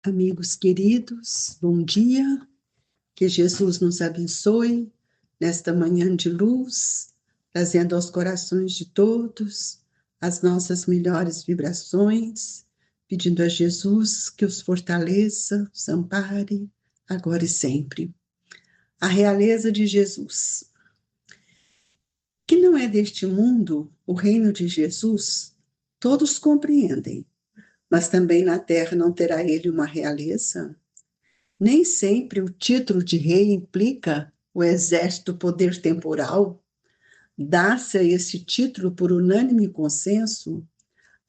Amigos queridos, bom dia, que Jesus nos abençoe nesta manhã de luz, trazendo aos corações de todos as nossas melhores vibrações, pedindo a Jesus que os fortaleça, os ampare, agora e sempre. A realeza de Jesus. Que não é deste mundo, o reino de Jesus, todos compreendem, mas também na terra não terá ele uma realeza? Nem sempre o título de rei implica o exército poder temporal. Dá-se a esse título por unânime consenso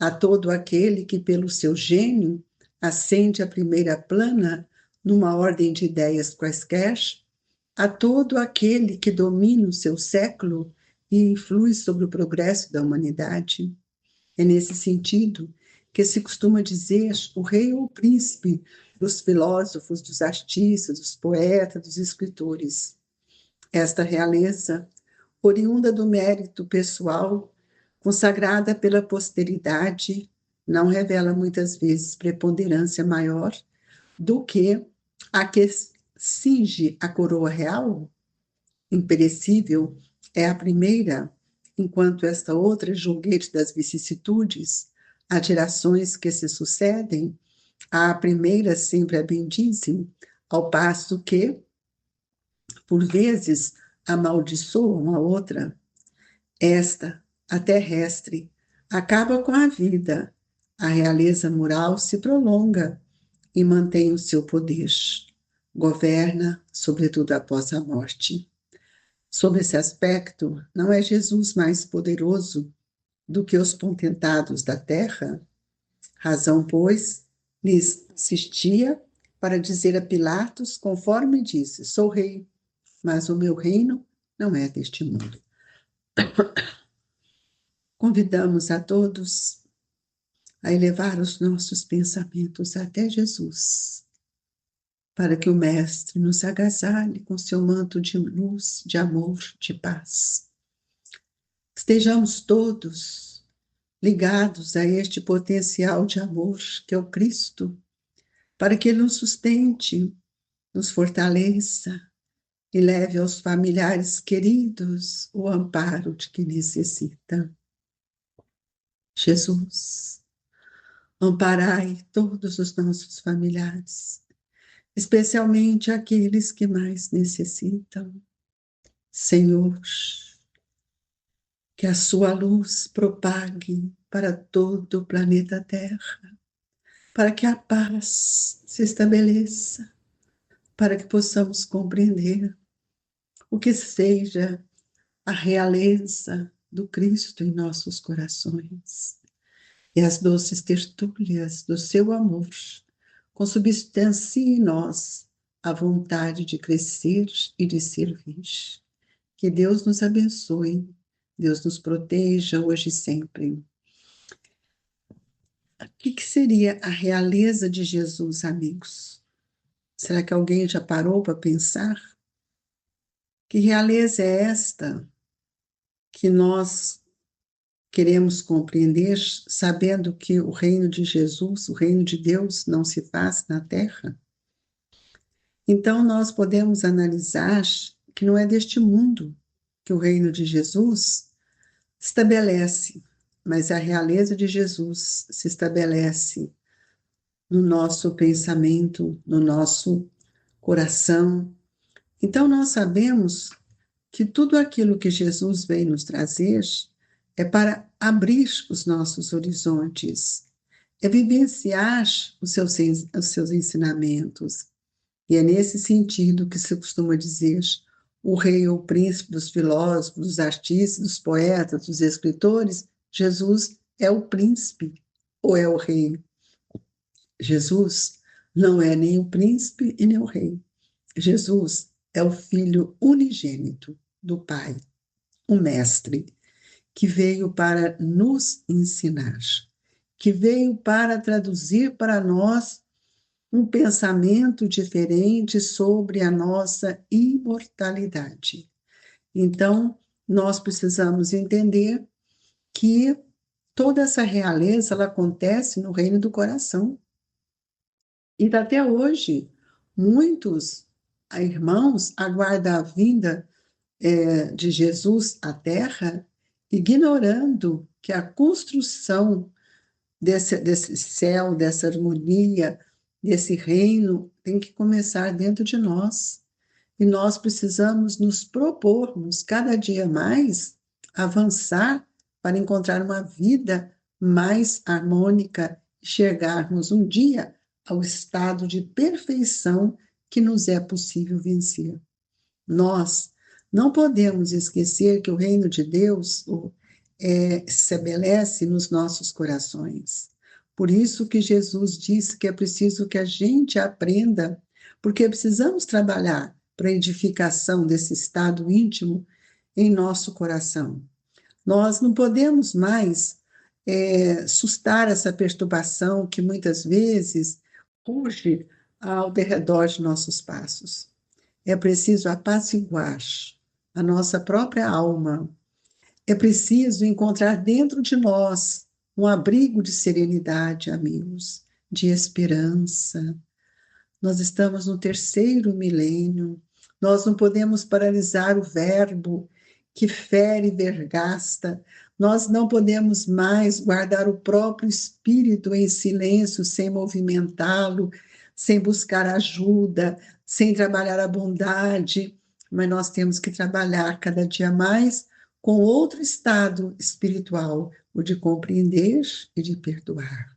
a todo aquele que, pelo seu gênio, ascende à primeira plana numa ordem de ideias quaisquer, a todo aquele que domina o seu século e influi sobre o progresso da humanidade. É nesse sentido que se costuma dizer o rei ou o príncipe dos filósofos, dos artistas, dos poetas, dos escritores. Esta realeza, oriunda do mérito pessoal, consagrada pela posteridade, não revela muitas vezes preponderância maior do que a que cinge a coroa real, imperecível, é a primeira, enquanto esta outra julguete das vicissitudes, as gerações que se sucedem, a primeira sempre a bendizem, ao passo que, por vezes, amaldiçoam a outra. Esta, a terrestre, acaba com a vida, a realeza moral se prolonga e mantém o seu poder. Governa, sobretudo após a morte. Sob esse aspecto, não é Jesus mais poderoso do que os potentados da terra? Razão, pois, lhes assistia para dizer a Pilatos, conforme disse: sou rei, mas o meu reino não é deste mundo. Convidamos a todos a elevar os nossos pensamentos até Jesus, para que o Mestre nos agasalhe com seu manto de luz, de amor, de paz. Estejamos todos ligados a este potencial de amor que é o Cristo, para que Ele nos sustente, nos fortaleça e leve aos familiares queridos o amparo de que necessitam. Jesus, amparai todos os nossos familiares, especialmente aqueles que mais necessitam. Senhor, que a sua luz propague para todo o planeta Terra, para que a paz se estabeleça, para que possamos compreender o que seja a realeza do Cristo em nossos corações e as doces tertúlias do seu amor consubstanciem em nós a vontade de crescer e de servir. Que Deus nos abençoe, Deus nos proteja hoje e sempre. O que seria a realeza de Jesus, amigos? Será que alguém já parou para pensar? Que realeza é esta que nós queremos compreender, sabendo que o reino de Jesus, o reino de Deus, não se faz na terra? Então, nós podemos analisar que não é deste mundo que o reino de Jesus estabelece, mas a realeza de Jesus se estabelece no nosso pensamento, no nosso coração. Então, nós sabemos que tudo aquilo que Jesus veio nos trazer é para abrir os nossos horizontes, é vivenciar os seus ensinamentos. E é nesse sentido que se costuma dizer o rei ou o príncipe dos filósofos, dos artistas, dos poetas, dos escritores. Jesus é o príncipe ou é o rei? Jesus não é nem o príncipe e nem o rei. Jesus é o Filho unigênito do Pai, o Mestre, que veio para nos ensinar, que veio para traduzir para nós um pensamento diferente sobre a nossa imortalidade. Então, nós precisamos entender que toda essa realeza ela acontece no reino do coração. E até hoje, muitos irmãos aguardam a vinda de Jesus à Terra, ignorando que a construção desse céu, dessa harmonia, desse reino, tem que começar dentro de nós. E nós precisamos nos propormos cada dia mais avançar para encontrar uma vida mais harmônica e chegarmos um dia ao estado de perfeição que nos é possível vencer. Nós não podemos esquecer que o reino de Deus se estabelece nos nossos corações. Por isso que Jesus disse que é preciso que a gente aprenda, porque precisamos trabalhar para a edificação desse estado íntimo em nosso coração. Nós não podemos mais sustar essa perturbação que muitas vezes ruge ao derredor de nossos passos. É preciso apaciguar a nossa própria alma. É preciso encontrar dentro de nós um abrigo de serenidade, amigos, de esperança. Nós estamos no terceiro milênio. Nós não podemos paralisar o verbo que fere e vergasta. Nós não podemos mais guardar o próprio espírito em silêncio, sem movimentá-lo, sem buscar ajuda, sem trabalhar a bondade. Mas nós temos que trabalhar cada dia mais com outro estado espiritual, o de compreender e de perdoar.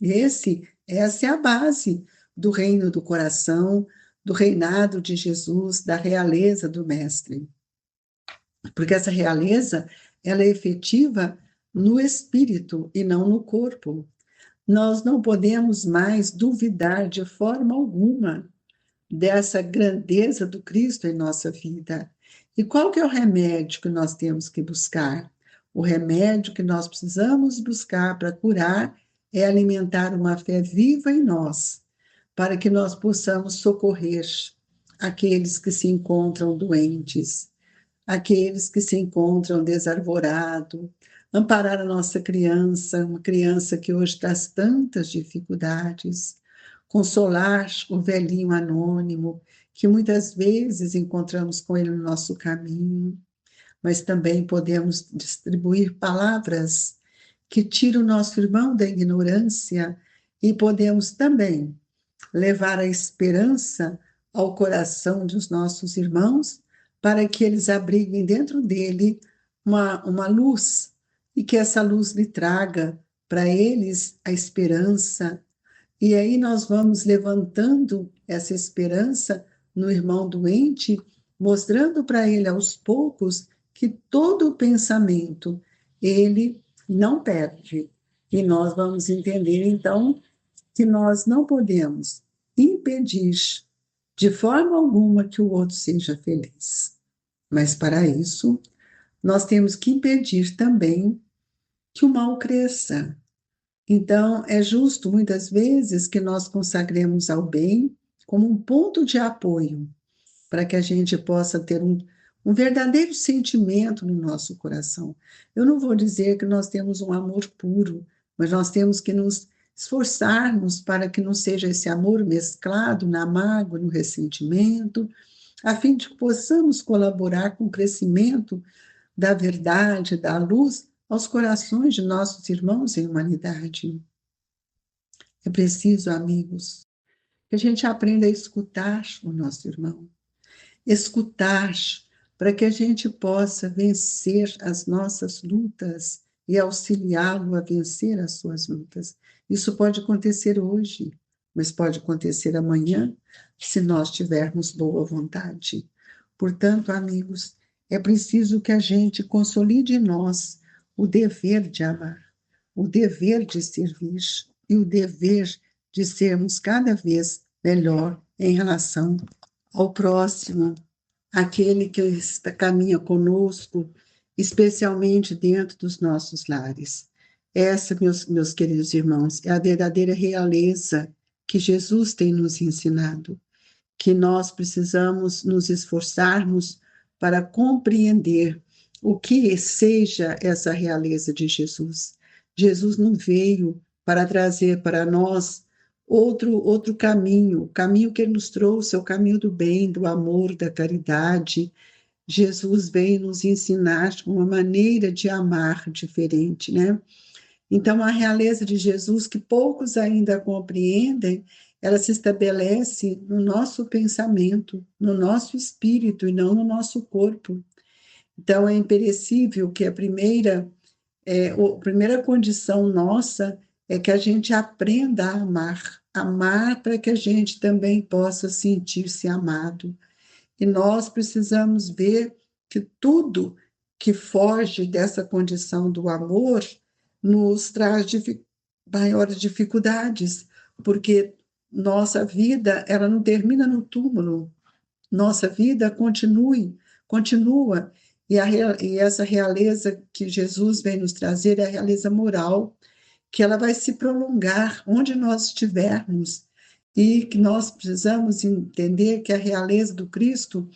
Essa é a base do reino do coração, do reinado de Jesus, da realeza do Mestre. Porque essa realeza, ela é efetiva no espírito e não no corpo. Nós não podemos mais duvidar de forma alguma dessa grandeza do Cristo em nossa vida. E qual que é o remédio que nós temos que buscar? O remédio que nós precisamos buscar para curar é alimentar uma fé viva em nós, para que nós possamos socorrer aqueles que se encontram doentes, aqueles que se encontram desarvorados, amparar a nossa criança, uma criança que hoje traz tantas dificuldades, consolar o velhinho anônimo, que muitas vezes encontramos com ele no nosso caminho, mas também podemos distribuir palavras que tiram o nosso irmão da ignorância e podemos também levar a esperança ao coração dos nossos irmãos para que eles abriguem dentro dele uma luz e que essa luz lhe traga para eles a esperança. E aí nós vamos levantando essa esperança no irmão doente, mostrando para ele aos poucos que todo o pensamento ele não perde. E nós vamos entender então que nós não podemos impedir de forma alguma que o outro seja feliz. Mas para isso, nós temos que impedir também que o mal cresça. Então, é justo, muitas vezes, que nós consagremos ao bem como um ponto de apoio, para que a gente possa ter um verdadeiro sentimento no nosso coração. Eu não vou dizer que nós temos um amor puro, mas nós temos que nos esforçarmos para que não seja esse amor mesclado na mágoa, no ressentimento, a fim de que possamos colaborar com o crescimento da verdade, da luz, aos corações de nossos irmãos em humanidade. É preciso, amigos, que a gente aprenda a escutar o nosso irmão, escutar para que a gente possa vencer as nossas lutas e auxiliá-lo a vencer as suas lutas. Isso pode acontecer hoje, mas pode acontecer amanhã, se nós tivermos boa vontade. Portanto, amigos, é preciso que a gente consolide em nós o dever de amar, o dever de servir e o dever de sermos cada vez melhor em relação ao próximo, aquele que caminha conosco, especialmente dentro dos nossos lares. Essa, meus queridos irmãos, é a verdadeira realeza que Jesus tem nos ensinado, que nós precisamos nos esforçarmos para compreender o que seja essa realeza de Jesus. Jesus não veio para trazer para nós outro caminho, o caminho que ele nos trouxe, é o caminho do bem, do amor, da caridade. Jesus veio nos ensinar uma maneira de amar diferente, né? Então, a realeza de Jesus, que poucos ainda compreendem, ela se estabelece no nosso pensamento, no nosso espírito e não no nosso corpo. Então, é imperecível que a primeira condição nossa é que a gente aprenda a amar, amar para que a gente também possa sentir-se amado. E nós precisamos ver que tudo que foge dessa condição do amor nos traz maiores dificuldades, porque nossa vida, ela não termina no túmulo, nossa vida continua, e essa realeza que Jesus vem nos trazer é a realeza moral, que ela vai se prolongar onde nós estivermos, e que nós precisamos entender que a realeza do Cristo,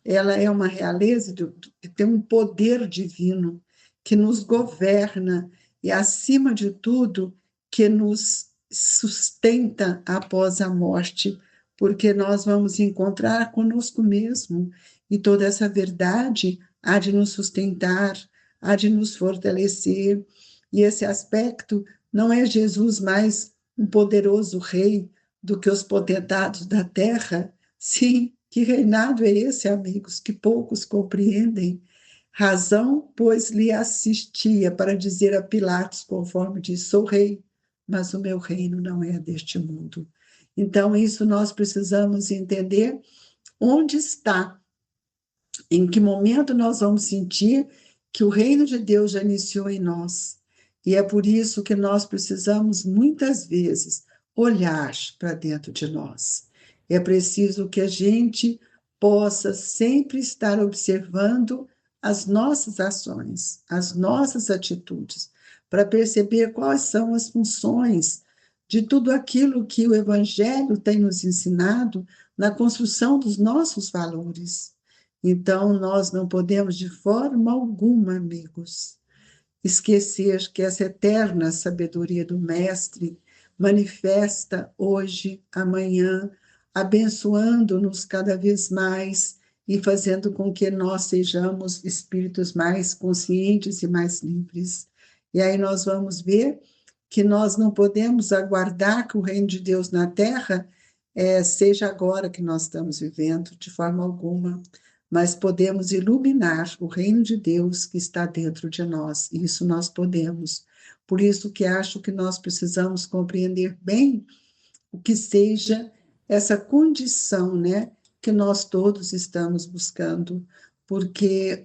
ela é uma realeza que tem um poder divino, que nos governa e, acima de tudo, que nos sustenta após a morte, porque nós vamos encontrar conosco mesmo, e toda essa verdade há de nos sustentar, há de nos fortalecer, e esse aspecto não é Jesus mais um poderoso rei do que os potentados da terra? Sim, que reinado é esse, amigos, que poucos compreendem? Razão, pois, lhe assistia para dizer a Pilatos, conforme diz: sou rei, mas o meu reino não é deste mundo. Então, isso nós precisamos entender onde está, em que momento nós vamos sentir que o reino de Deus já iniciou em nós. E é por isso que nós precisamos, muitas vezes, olhar para dentro de nós. É preciso que a gente possa sempre estar observando as nossas ações, as nossas atitudes, para perceber quais são as funções de tudo aquilo que o Evangelho tem nos ensinado na construção dos nossos valores. Então, nós não podemos, de forma alguma, amigos, esquecer que essa eterna sabedoria do Mestre manifesta hoje, amanhã, abençoando-nos cada vez mais e fazendo com que nós sejamos espíritos mais conscientes e mais livres. E aí nós vamos ver que nós não podemos aguardar que o reino de Deus na Terra seja agora que nós estamos vivendo, de forma alguma, mas podemos iluminar o reino de Deus que está dentro de nós. Isso nós podemos. Por isso que acho que nós precisamos compreender bem o que seja essa condição, né, que nós todos estamos buscando, porque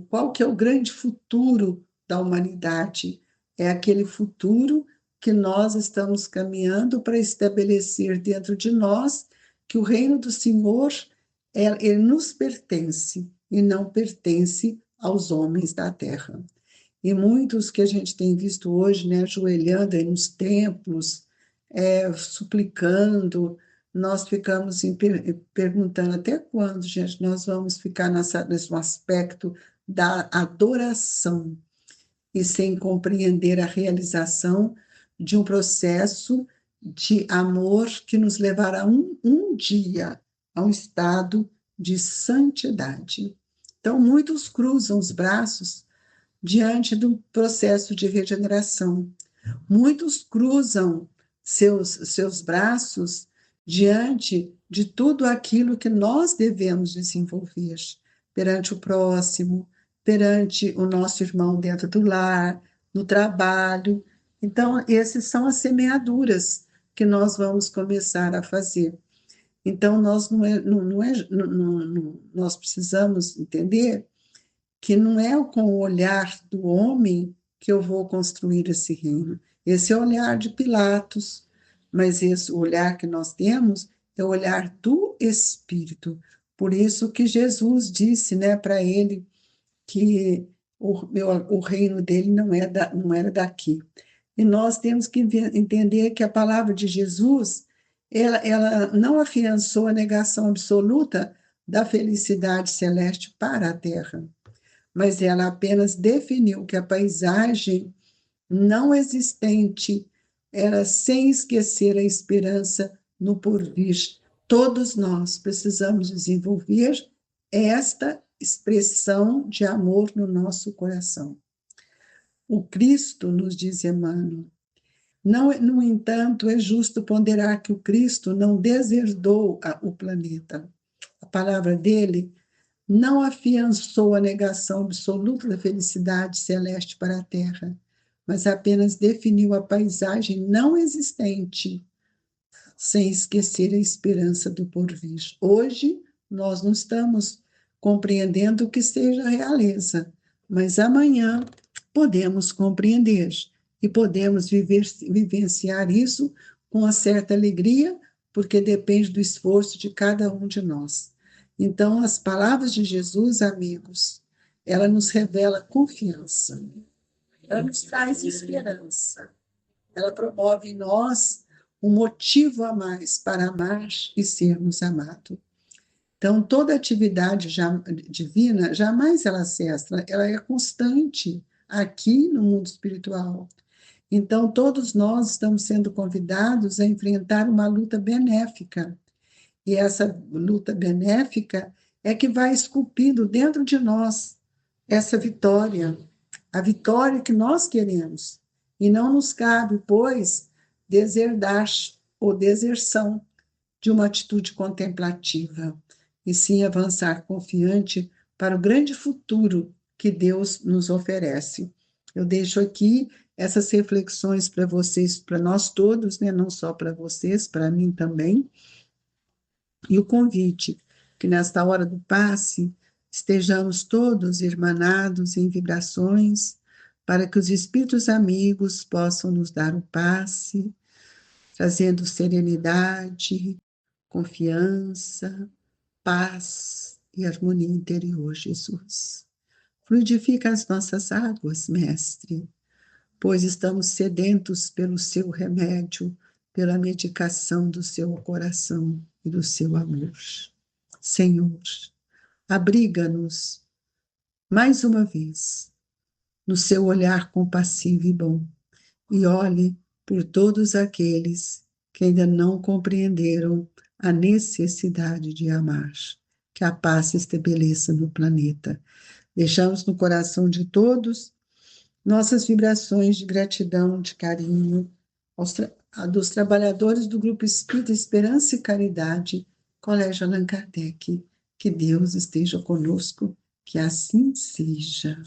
qual que é o grande futuro da humanidade? É aquele futuro que nós estamos caminhando para estabelecer dentro de nós, que o reino do Senhor ele nos pertence e não pertence aos homens da terra. E muitos que a gente tem visto hoje, né, ajoelhando aí nos templos, suplicando, nós ficamos perguntando até quando, gente, nós vamos ficar nesse aspecto da adoração e sem compreender a realização de um processo de amor que nos levará um dia a um estado de santidade. Então, muitos cruzam os braços diante do processo de regeneração. Muitos cruzam seus braços diante de tudo aquilo que nós devemos desenvolver perante o próximo, perante o nosso irmão dentro do lar, no trabalho. Então, essas são as semeaduras que nós vamos começar a fazer. Então, nós precisamos entender que não é com o olhar do homem que eu vou construir esse reino. Esse é o olhar de Pilatos, mas esse olhar que nós temos é o olhar do Espírito. Por isso que Jesus disse, né, para ele que o reino dele não era daqui. E nós temos que entender que a palavra de Jesus, ela não afiançou a negação absoluta da felicidade celeste para a terra, mas ela apenas definiu que a paisagem não existente era sem esquecer a esperança no porvir. Todos nós precisamos desenvolver esta expressão de amor no nosso coração. O Cristo, nos diz Emmanuel, não, no entanto, é justo ponderar que o Cristo não deserdou o planeta. A palavra dele não afiançou a negação absoluta da felicidade celeste para a Terra, mas apenas definiu a paisagem não existente, sem esquecer a esperança do porvir. Hoje, nós não estamos compreendendo o que seja a realeza, mas amanhã podemos compreender e podemos vivenciar isso com uma certa alegria, porque depende do esforço de cada um de nós. Então, as palavras de Jesus, amigos, ela nos revela confiança, ela nos traz esperança, ela promove em nós um motivo a mais para amar e sermos amados. Então, toda atividade divina, jamais ela cessa, ela é constante aqui no mundo espiritual. Então, todos nós estamos sendo convidados a enfrentar uma luta benéfica. E essa luta benéfica é que vai esculpindo dentro de nós essa vitória, a vitória que nós queremos. E não nos cabe, pois, deserdar ou deserção de uma atitude contemplativa, e sim avançar confiante para o grande futuro que Deus nos oferece. Eu deixo aqui essas reflexões para vocês, para nós todos, né? Não só para vocês, para mim também, e o convite que nesta hora do passe estejamos todos irmanados em vibrações, para que os espíritos amigos possam nos dar o passe, trazendo serenidade, confiança, paz e harmonia interior, Jesus. Fluidifica as nossas águas, Mestre, pois estamos sedentos pelo seu remédio, pela medicação do seu coração e do seu amor. Senhor, abriga-nos mais uma vez no seu olhar compassivo e bom, e olhe por todos aqueles que ainda não compreenderam a necessidade de amar. Que a paz se estabeleça no planeta. Deixamos no coração de todos nossas vibrações de gratidão, de carinho, dos trabalhadores do Grupo Espírita Esperança e Caridade, Colégio Allan Kardec. Que Deus esteja conosco, que assim seja.